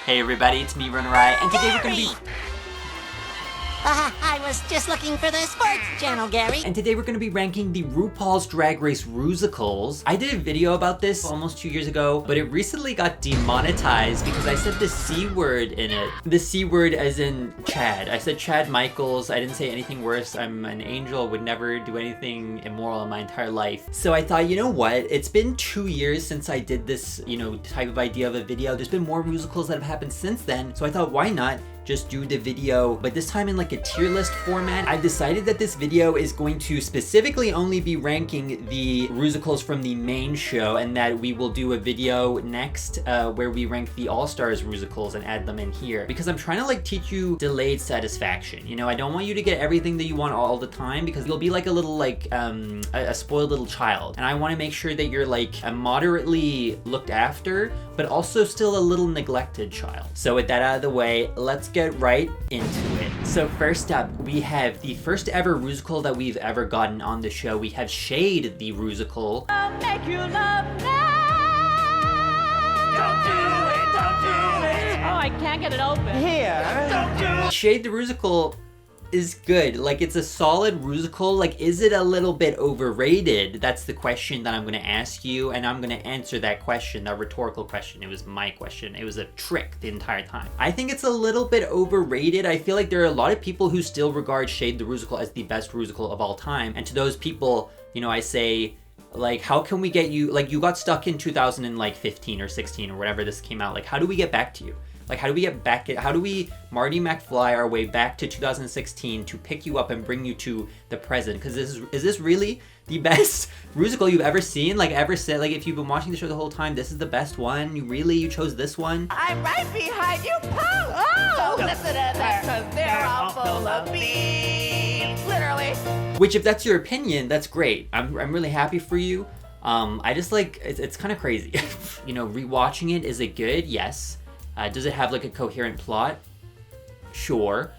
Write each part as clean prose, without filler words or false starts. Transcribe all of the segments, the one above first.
Hey everybody, it's me, RunnerEye, and today we're gonna be... I was just looking for the sports channel, Gary. And today we're gonna be ranking the RuPaul's Drag Race Rusicals. I did a video about this almost 2 years ago, but it recently got demonetized because I said the C word in it. The C word as in Chad. I said Chad Michaels. I didn't say anything worse. I'm an angel, would never do anything immoral in my entire life. So I thought, you know what? It's been 2 years since I did this, type of idea of a video. There's been more musicals that have happened since then. So I thought, why not just do the video, but this time in like a tier list format. I decided that this video is going to specifically only be ranking the Rusicals from the main show, and that we will do a video next where we rank the All-Stars Rusicals and add them in here. Because I'm trying to like teach you delayed satisfaction. I don't want you to get everything that you want all the time, because you'll be like a little like a spoiled little child. And I want to make sure that you're like a moderately looked after, but also still a little neglected child. So with that out of the way, let's get right into it. So first up, we have the first ever Rusical that we've ever gotten on the show. We have Shade, the Rusical. I'll make you love now. Don't do it! Oh, I can't get it open. Don't do it! Shade, the Rusical is good. Like, it's a solid Rusical. Like, is it a little bit overrated? That's the question that I'm gonna ask you, and I'm gonna answer that question, that rhetorical question. It was my question. It was a trick the entire time. I think it's a little bit overrated. I feel like there are a lot of people who still regard Shade the Rusical as the best Rusical of all time, and to those people, I say, like, how can we get you, like, you got stuck in 2015 or 16 or whatever this came out. Like, how do we get back to you? Like, how do we get back, how do we Marty McFly our way back to 2016 to pick you up and bring you to the present? Because is this really the best Rusical you've ever seen? Like, ever said, like, if you've been watching the show the whole time, this is the best one? You chose this one? I'm right behind you, pal! Oh! Don't listen to them, because they're all full of beans! Literally! Which, if that's your opinion, that's great. I'm really happy for you. I just, like, it's kind of crazy. Rewatching it, is it good? Yes. Does it have like a coherent plot? Sure.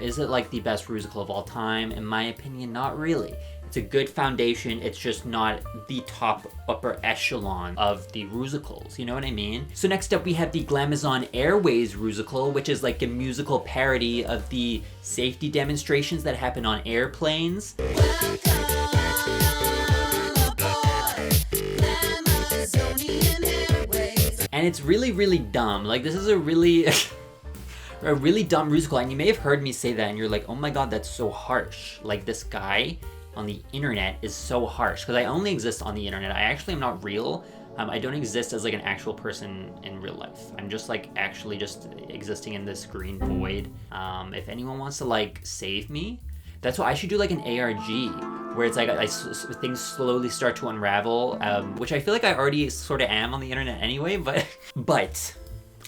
Is it like the best Rusical of all time? In my opinion, not really. It's a good foundation. It's just not the top upper echelon of the Rusicals. You know what I mean? So next up we have the Glamazon Airways Rusical, which is like a musical parody of the safety demonstrations that happen on airplanes. And it's really, really dumb. Like, this is a really, a really dumb Rusical. And you may have heard me say that and you're like, oh my God, that's so harsh. Like, this guy on the internet is so harsh. Because I only exist on the internet. I actually am not real. I don't exist as like an actual person in real life. I'm just like actually just existing in this green void. If anyone wants to like save me, that's what I should do, like an ARG, where it's like things slowly start to unravel, which I feel like I already sort of am on the internet anyway, but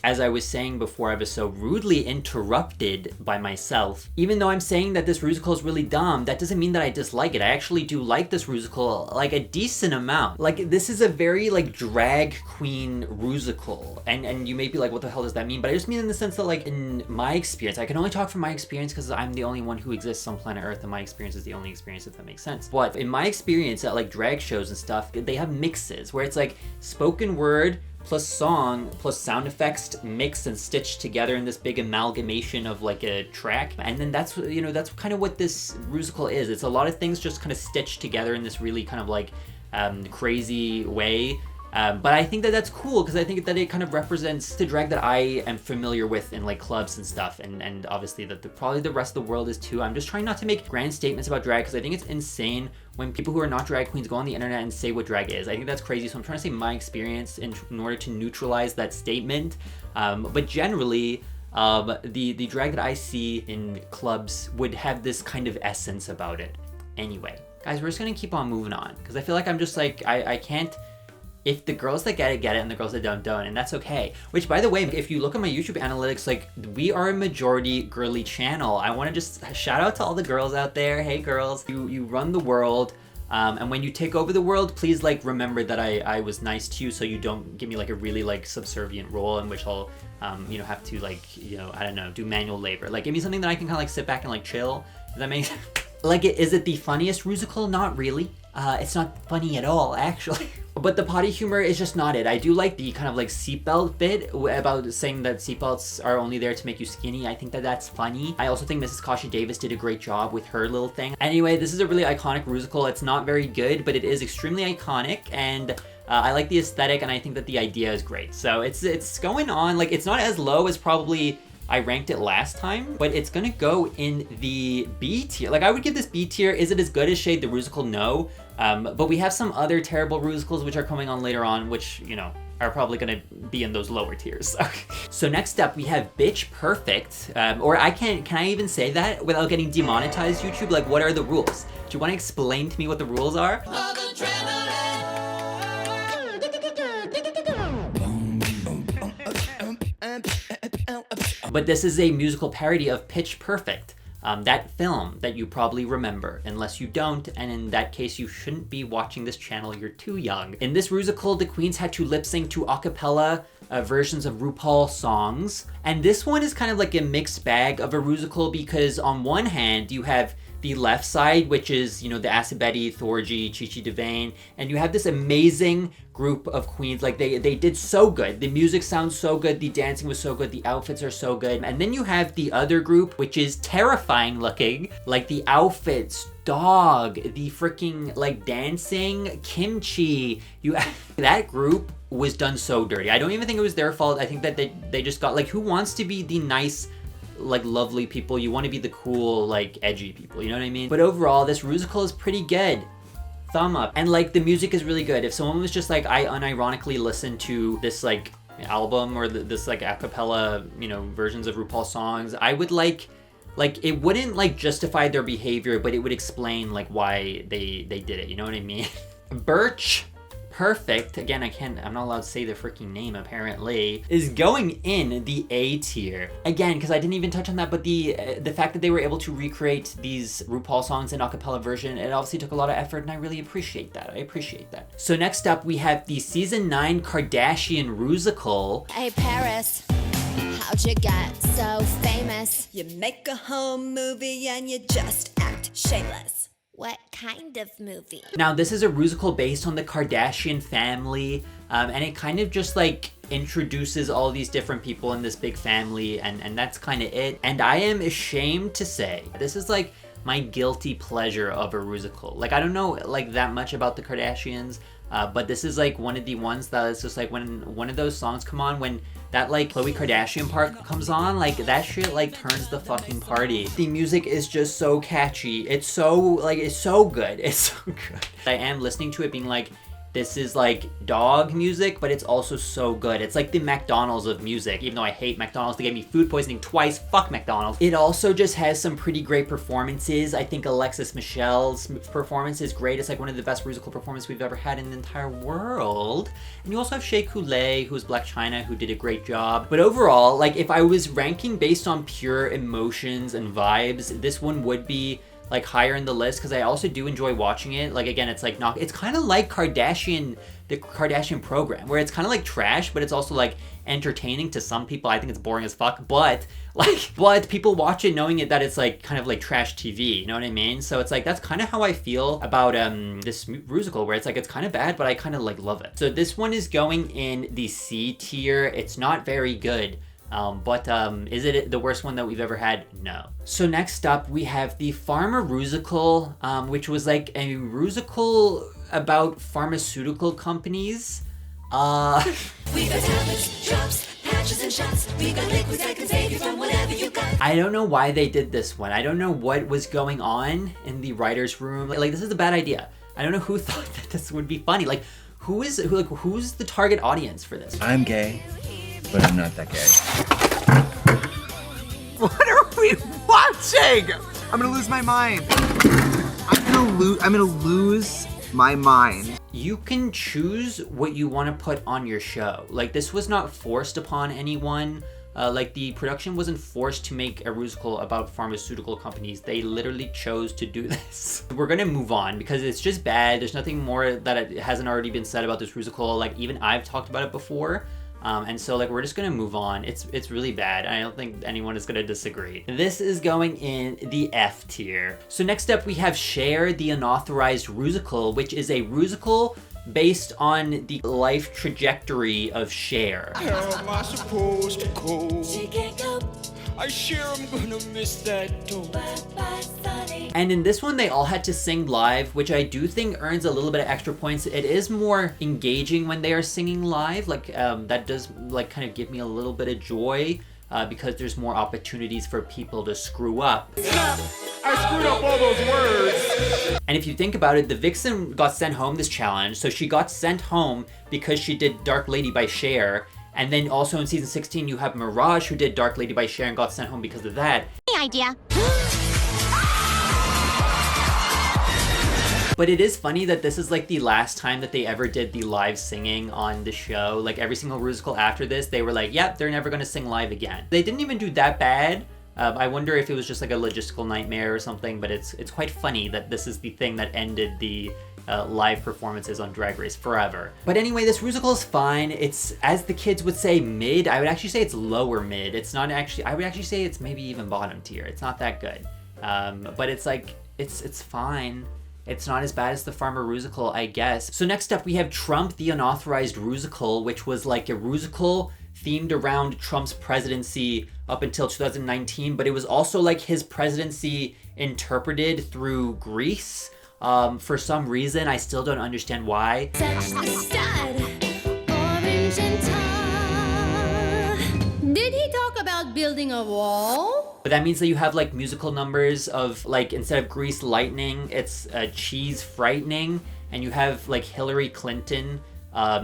as I was saying before, I was so rudely interrupted by myself. Even though I'm saying that this Rusical is really dumb, that doesn't mean that I dislike it. I actually do like this Rusical, like a decent amount. Like, this is a very like drag queen Rusical, and you may be like, what the hell does that mean? But I just mean in the sense that, like, in my experience, I can only talk from my experience because I'm the only one who exists on planet Earth, and my experience is the only experience, if that makes sense. But in my experience at like drag shows and stuff, they have mixes where it's like spoken word plus song plus sound effects mixed and stitched together in this big amalgamation of like a track. And then that's that's kind of what this Rusical is. It's a lot of things just kind of stitched together in this really kind of like crazy way. But I think that that's cool because I think that it kind of represents the drag that I am familiar with in like clubs and stuff, and obviously that probably the rest of the world is too. I'm just trying not to make grand statements about drag because I think it's insane when people who are not drag queens go on the internet and say what drag is. I think that's crazy, so I'm trying to say my experience in order to neutralize that statement. But generally, the drag that I see in clubs would have this kind of essence about it. Anyway, guys, we're just gonna keep on moving on because I feel like I'm just like, I can't. If the girls that get it, and the girls that don't, and that's okay. Which, by the way, if you look at my YouTube analytics, like, we are a majority girly channel. I want to just shout out to all the girls out there. Hey, girls, you run the world. And when you take over the world, please, like, remember that I was nice to you, so you don't give me, like, a really, like, subservient role in which I'll, have to, like, I don't know, do manual labor. Like, give me something that I can kind of, like, sit back and, like, chill. Does that make sense? Like, is it the funniest Rusical? Not really. It's not funny at all, actually. But the potty humor is just not it. I do like the kind of like seatbelt bit about saying that seatbelts are only there to make you skinny. I think that that's funny. I also think Mrs. Kasha Davis did a great job with her little thing. Anyway, this is a really iconic Rusical. It's not very good, but it is extremely iconic, and I like the aesthetic, and I think that the idea is great. So it's going on, like, it's not as low as probably I ranked it last time, but it's gonna go in the B tier. Like, I would give this B tier. Is it as good as Shade the Rusical? No. But we have some other terrible Rusicals which are coming on later on, which, you know, are probably gonna be in those lower tiers. So next up we have Bitch Perfect, or can I even say that without getting demonetized, YouTube? Like, what are the rules? Do you wanna explain to me what the rules are? But this is a musical parody of Pitch Perfect, that film that you probably remember. Unless you don't, and in that case, you shouldn't be watching this channel, you're too young. In this Rusical, the queens had to lip sync to a cappella versions of RuPaul's songs. And this one is kind of like a mixed bag of a Rusical, because on one hand, you have the left side, which is, you know, the Acid Betty, Thorgy, Chi-Chi DeVayne, and you have this amazing group of queens. Like, they did so good. The music sounds so good, the dancing was so good, the outfits are so good. And then you have the other group, which is terrifying looking. Like, the outfits, dog, the freaking, like, dancing, kimchi. That group was done so dirty. I don't even think it was their fault. I think that they just got, like, who wants to be the nice, like, lovely people? You want to be the cool, like, edgy people, you know what I mean? But overall, this Rusical is pretty good. Thumb up. And, like, the music is really good. If someone was just like, I unironically listened to this, like, album or this, like, a cappella, you know, versions of RuPaul's songs, I would like it wouldn't, like, justify their behavior, but it would explain, like, why they did it, you know what I mean? Birch Perfect, again, I'm not allowed to say the freaking name apparently, is going in the A tier. Again, because I didn't even touch on that, but the fact that they were able to recreate these RuPaul songs in a cappella version, it obviously took a lot of effort, and I really appreciate that. So next up, we have the Season 9 Kardashian Rusical. Hey Paris, how'd you get so famous? You make a home movie and you just act shameless. What kind of movie? Now, this is a Rusical based on the Kardashian family, and it kind of just, like, introduces all these different people in this big family, and that's kind of it. And I am ashamed to say, this is, like, my guilty pleasure of a Rusical. Like, I don't know, like, that much about the Kardashians, but this is, like, one of the ones that is just, like, when one of those songs come on, when that, like, Khloe Kardashian part comes on, like, that shit, like, turns the fucking party. The music is just so catchy. It's so, like, it's so good. It's so good. I am listening to it being like, this is, like, dog music, but it's also so good. It's like the McDonald's of music. Even though I hate McDonald's, they gave me food poisoning twice. Fuck McDonald's. It also just has some pretty great performances. I think Alexis Michelle's performance is great. It's like one of the best Rusical performances we've ever had in the entire world. And you also have Shea Coulee, who's Black China, who did a great job. But overall, like, if I was ranking based on pure emotions and vibes, this one would be, like, higher in the list, because I also do enjoy watching it. Like, again, it's like it's kind of like the Kardashian program, where it's kind of like trash, but it's also, like, entertaining to some people. I think it's boring as fuck, but people watch it knowing that it's, like, kind of like trash TV, you know what I mean? So it's like, that's kind of how I feel about this Rusical, where it's like, it's kind of bad, but I kind of, like, love it. So this one is going in the C tier. It's not very good. But is it the worst one that we've ever had? No. So next up, we have the Pharma Rusical, which was like a Rusical about pharmaceutical companies. We got tablets, drops, patches, and shots. We got liquids that can save you from whatever you got. I don't know why they did this one. I don't know what was going on in the writer's room. Like, this is a bad idea. I don't know who thought that this would be funny. Like, who's the target audience for this? I'm gay, but I'm not that gay. What are we watching? I'm gonna lose my mind. I'm gonna lose my mind. You can choose what you want to put on your show. Like, this was not forced upon anyone. Like, the production wasn't forced to make a Rusical about pharmaceutical companies. They literally chose to do this. We're gonna move on because it's just bad. There's nothing more that it hasn't already been said about this Rusical. Like, even I've talked about it before. And so, like, we're just gonna move on. It's really bad. I don't think anyone is gonna disagree. This is going in the F tier. So next up we have Cher, the Unauthorized Rusical, which is a Rusical based on the life trajectory of Cher. How am I supposed to cope? She can't go. I sure am gonna miss that too. Bye, Sunny. And in this one, they all had to sing live, which I do think earns a little bit of extra points. It is more engaging when they are singing live. Like, that does, like, kind of give me a little bit of joy, because there's more opportunities for people to screw up. I screwed up all those words. And if you think about it, the Vixen got sent home this challenge. So she got sent home because she did Dark Lady by Cher. And then also in season 16, you have Mirage, who did Dark Lady by Cher and got sent home because of that. idea. But it is funny that this is like the last time that they ever did the live singing on the show. Like every single Rusical after this, they were like, yep, they're never gonna sing live again. They didn't even do that bad. I wonder if it was just like a logistical nightmare or something, but it's quite funny that this is the thing that ended the live performances on Drag Race forever. But anyway, this Rusical is fine. It's, as the kids would say, mid. I would actually say it's lower mid. It's not actually, I would actually say it's maybe even bottom tier. It's not that good. But it's like, it's fine. It's not as bad as the Farmer Rusical, I guess. So next up we have Trump, the Unauthorized Rusical, which was like a Rusical themed around Trump's presidency up until 2019, but it was also like his presidency interpreted through Greece. For some reason, I still don't understand why. Such a stud. Orange and tall. Did he talk about building a wall? But that means that you have like musical numbers of like, instead of Grease lightning, it's cheese frightening, and you have like Hillary Clinton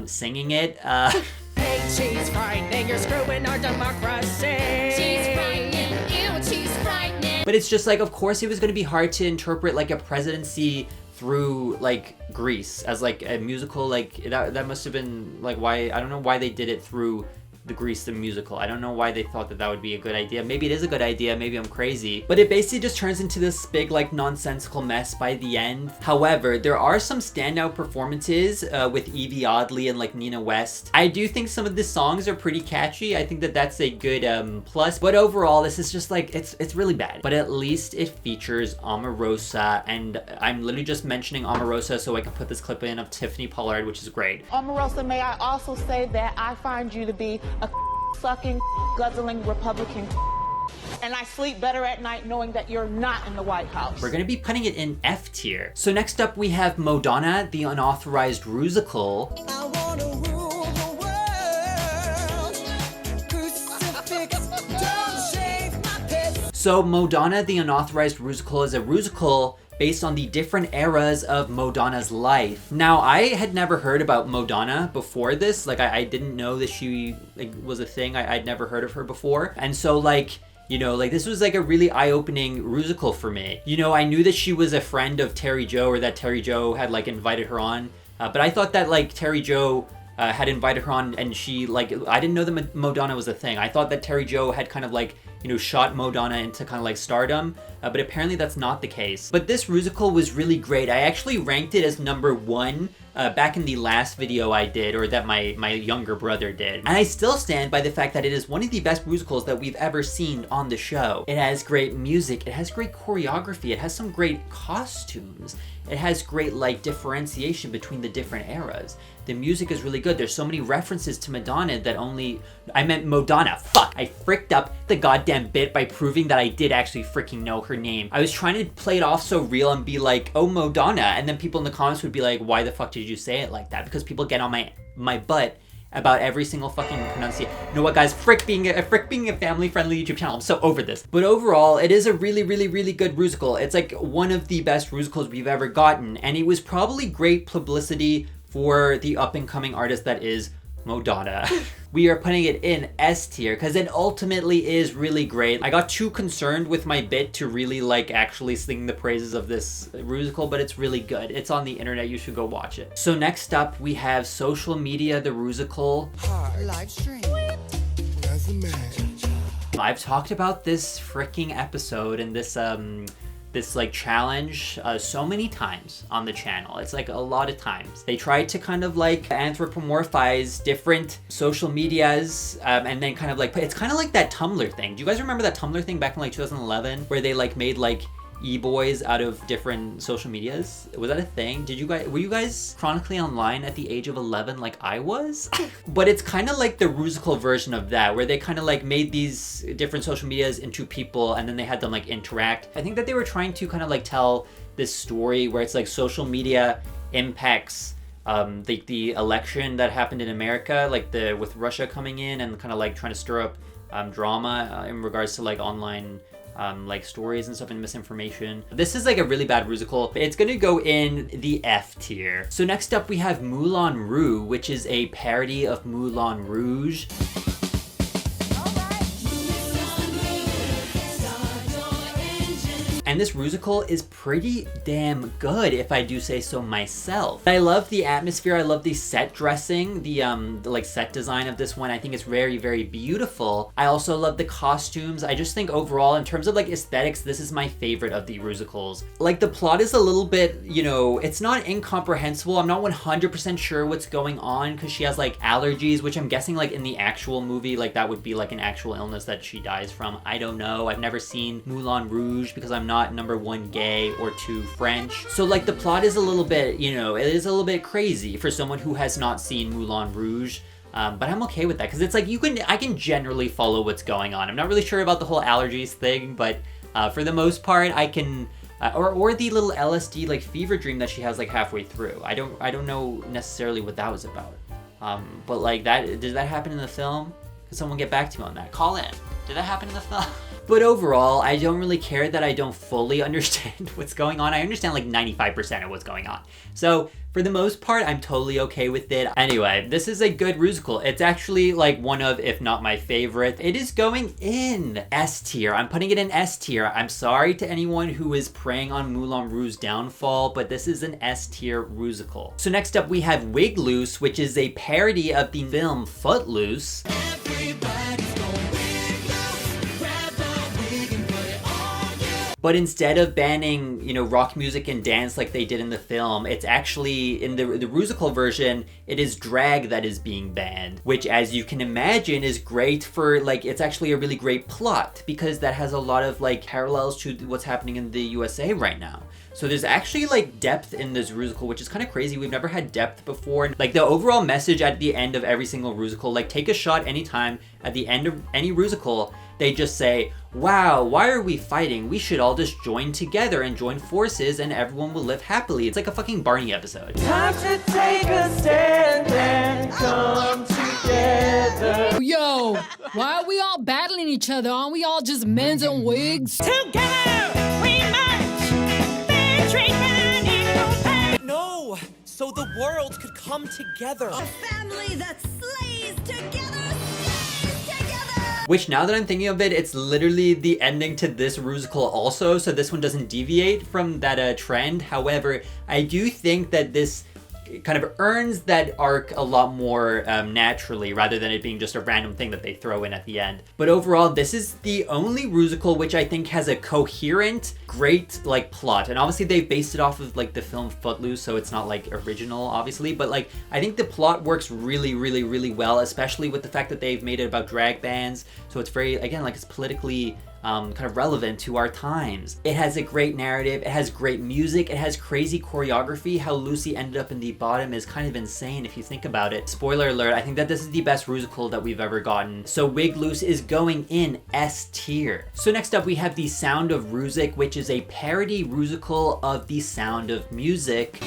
singing it. Hey, cheese frightening, you're screwing our democracy. She's frightening. Ew, she's frightening. But it's just like, of course it was going to be hard to interpret like a presidency through like Grease as like a musical. Like that must have been like why, I don't know why they did it through the Grease the musical. I don't know why they thought that that would be a good idea. Maybe it is a good idea, maybe I'm crazy. But it basically just turns into this big like nonsensical mess by the end. However, there are some standout performances with Evie Oddly and like Nina West. I do think some of the songs are pretty catchy. I think that that's a good plus. But overall, this is just like, it's really bad. But at least it features Omarosa, and I'm literally just mentioning Omarosa so I can put this clip in of Tiffany Pollard, which is great. Omarosa, may I also say that I find you to be a sucking, guzzling Republican, and I sleep better at night knowing that you're not in the White House. We're gonna be putting it in F tier. So next up we have Modonna, the Unauthorized Rusical. I wanna rule the world. Crucifix, don't shave my piss. So Modonna, the Unauthorized Rusical is a Rusical based on the different eras of Modonna's life. Now, I had never heard about Modonna before this. Like, I didn't know that she like, was a thing. I'd never heard of her before. And so, like, you know, like, this was, like, a really eye-opening Rusical for me. You know, I knew that she was a friend of Terry Jo, or that Terry Jo had, like, invited her on. But I thought that, like, Terry Jo had invited her on, and she, like, I didn't know that Modonna was a thing. I thought that Terry Jo had kind of, like, you know, shot Modonna into kind of like stardom, but apparently that's not the case. But this Rusical was really great. I actually ranked it as #1 back in the last video I did, or that my younger brother did. And I still stand by the fact that it is one of the best musicals that we've ever seen on the show. It has great music, it has great choreography, it has some great costumes, it has great like differentiation between the different eras. The music is really good. There's so many references to Madonna that I meant Modonna. Fuck! I fricked up the goddamn bit by proving that I did actually freaking know her name. I was trying to play it off so real and be like, oh, Modonna, and then people in the comments would be like, why the fuck did you say it like that? Because people get on my butt about every single fucking pronunciation. You know what, guys? Frick being a family-friendly YouTube channel. I'm so over this. But overall, it is a really, really, really good Rusical. It's like one of the best Rusicals we've ever gotten, and it was probably great publicity for the up-and-coming artist that is Modonna. We are putting it in S tier because it ultimately is really great. I got too concerned with my bit to really like actually sing the praises of this Rusical, but it's really good. It's on the internet, you should go watch it. So next up we have Social Media, the Rusical. Live stream. That's a man. I've talked about this freaking episode and this like challenge so many times on the channel. It's like a lot of times. They tried to kind of like anthropomorphize different social medias and then kind of like, it's kind of like that Tumblr thing. Do you guys remember that Tumblr thing back in like 2011 where they like made like e-boys out of different social medias? Was that a thing? Were you guys chronically online at the age of 11 like I was? But it's kind of like the Rusical version of that, where they kind of like made these different social medias into people and then they had them like interact. I think that they were trying to kind of like tell this story where it's like social media impacts the election that happened in America, like with Russia coming in and kind of like trying to stir up drama in regards to like online like stories and stuff and misinformation. This is like a really bad Rusical. It's gonna go in the F tier. So next up we have Moulin Rouge, which is a parody of Moulin Rouge. And this Rusical is pretty damn good, if I do say so myself. I love the atmosphere, I love the set dressing, the like set design of this one. I think it's very, very beautiful. I also love the costumes. I just think overall, in terms of like aesthetics, this is my favorite of the Rusicals. Like the plot is a little bit, you know, it's not incomprehensible. I'm not 100% sure what's going on because she has like allergies, which I'm guessing like in the actual movie, like that would be like an actual illness that she dies from. I don't know. I've never seen Moulin Rouge because I'm not number 1 gay or 2 French. So like the plot is a little bit, you know, it is a little bit crazy for someone who has not seen Moulin Rouge. But I'm okay with that because it's like I can generally follow what's going on. I'm not really sure about the whole allergies thing, but for the most part I can or the little LSD like fever dream that she has like halfway through. I don't know necessarily what that was about. But like did that happen in the film? Can someone get back to me on that? Call in. Did that happen in the film? But overall, I don't really care that I don't fully understand what's going on. I understand like 95% of what's going on. So for the most part, I'm totally okay with it. Anyway, this is a good Rusical. It's actually like one of, if not my favorite. It is going in S tier. I'm putting it in S tier. I'm sorry to anyone who is preying on Moulin Rouge's downfall, but this is an S tier Rusical. So next up we have Wig Loose, which is a parody of the film Footloose. But instead of banning, you know, rock music and dance like they did in the film, it's actually, in the Rusical version, it is drag that is being banned. Which, as you can imagine, is great for, like, it's actually a really great plot, because that has a lot of, like, parallels to what's happening in the USA right now. So there's actually, like, depth in this Rusical, which is kind of crazy. We've never had depth before. Like, the overall message at the end of every single Rusical, like, take a shot anytime. At the end of any Rusical, they just say, wow, why are we fighting? We should all just join together and join forces and everyone will live happily. It's like a fucking Barney episode. Time to take a stand and come together. Yo, why are we all battling each other? Aren't we all just men in wigs? Together we march. Fair treatment, equal pay. No, so the world could come together. A family that slays together. Which, now that I'm thinking of it, it's literally the ending to this Rusical also, so this one doesn't deviate from that trend. However, I do think that this kind of earns that arc a lot more naturally, rather than it being just a random thing that they throw in at the end. But overall, this is the only Rusical which I think has a coherent, great, like, plot. And obviously they based it off of, like, the film Footloose, so it's not, like, original, obviously. But, like, I think the plot works really, really, really well, especially with the fact that they've made it about drag bands. So it's very, again, like, it's politically kind of relevant to our times. It has a great narrative, it has great music, it has crazy choreography. How Lucy ended up in the bottom is kind of insane if you think about it. Spoiler alert, I think that this is the best Rusical that we've ever gotten. So Wig Loose is going in S tier. So next up we have The Sound of Rusic, which is a parody Rusical of The Sound of Music.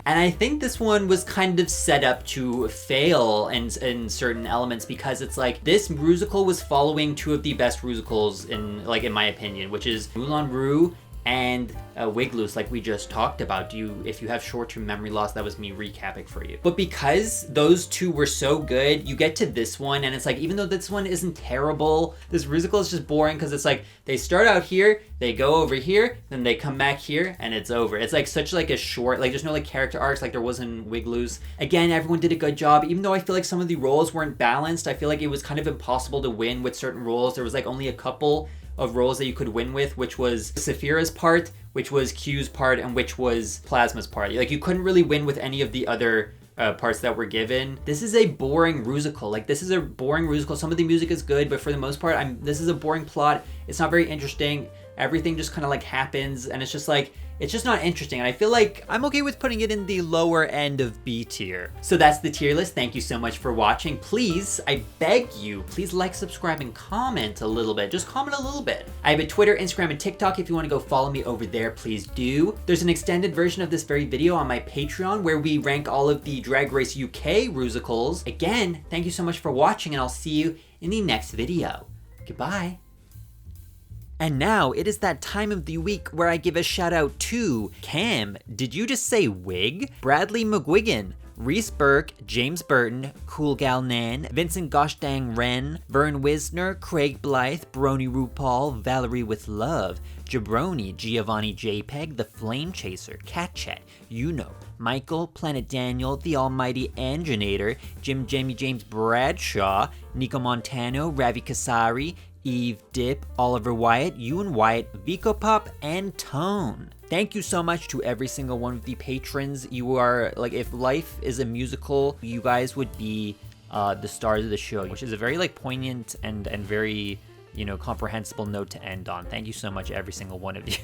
And I think this one was kind of set up to fail in certain elements, because it's like this Rusical was following two of the best Rusicals in my opinion, which is Moulin Rouge and Wig Loose, like we just talked about. If you have short-term memory loss, that was me recapping for you. But because those two were so good, you get to this one and it's like, even though this one isn't terrible, this Rusical is just boring because it's like they start out here, they go over here, then they come back here, and it's over. It's like such like a short, like there's no like character arcs like there was in Wig Loose. Again, everyone did a good job, even though I feel like some of the roles weren't balanced. I feel like it was kind of impossible to win with certain roles. There was like only a couple of roles that you could win with, which was Saphira's part, which was Q's part, and which was Plasma's part. Like you couldn't really win with any of the other parts that were given. This is a boring Rusical. Like, this is a boring Rusical. Some of the music is good, but for the most part, this is a boring plot. It's not very interesting. Everything just kind of like happens, and it's just like, it's just not interesting. And I feel like I'm okay with putting it in the lower end of B tier. So that's the tier list. Thank you so much for watching. Please, I beg you, please like, subscribe, and comment a little bit. Just comment a little bit. I have a Twitter, Instagram, and TikTok. If you want to go follow me over there, please do. There's an extended version of this very video on my Patreon where we rank all of the Drag Race UK Rusicals. Again, thank you so much for watching, and I'll see you in the next video. Goodbye. And now it is that time of the week where I give a shout out to Cam, did you just say wig? Bradley McGuigan, Reese Burke, James Burton, Cool Gal Nan, Vincent Goshdang Wren, Vern Wisner, Craig Blythe, Brony RuPaul, Valerie with Love, Jabroni, Giovanni JPEG, The Flame Chaser, Catchet, Michael, Planet Daniel, The Almighty Anginator, Jamie James Bradshaw, Nico Montano, Ravi Kasari, Eve Dip, Oliver Wyatt, Ewan Wyatt, Vico Pop, and Tone. Thank you so much to every single one of the patrons. You are, like, if life is a musical, you guys would be the stars of the show, which is a very, like, poignant and very, comprehensible note to end on. Thank you so much, every single one of you.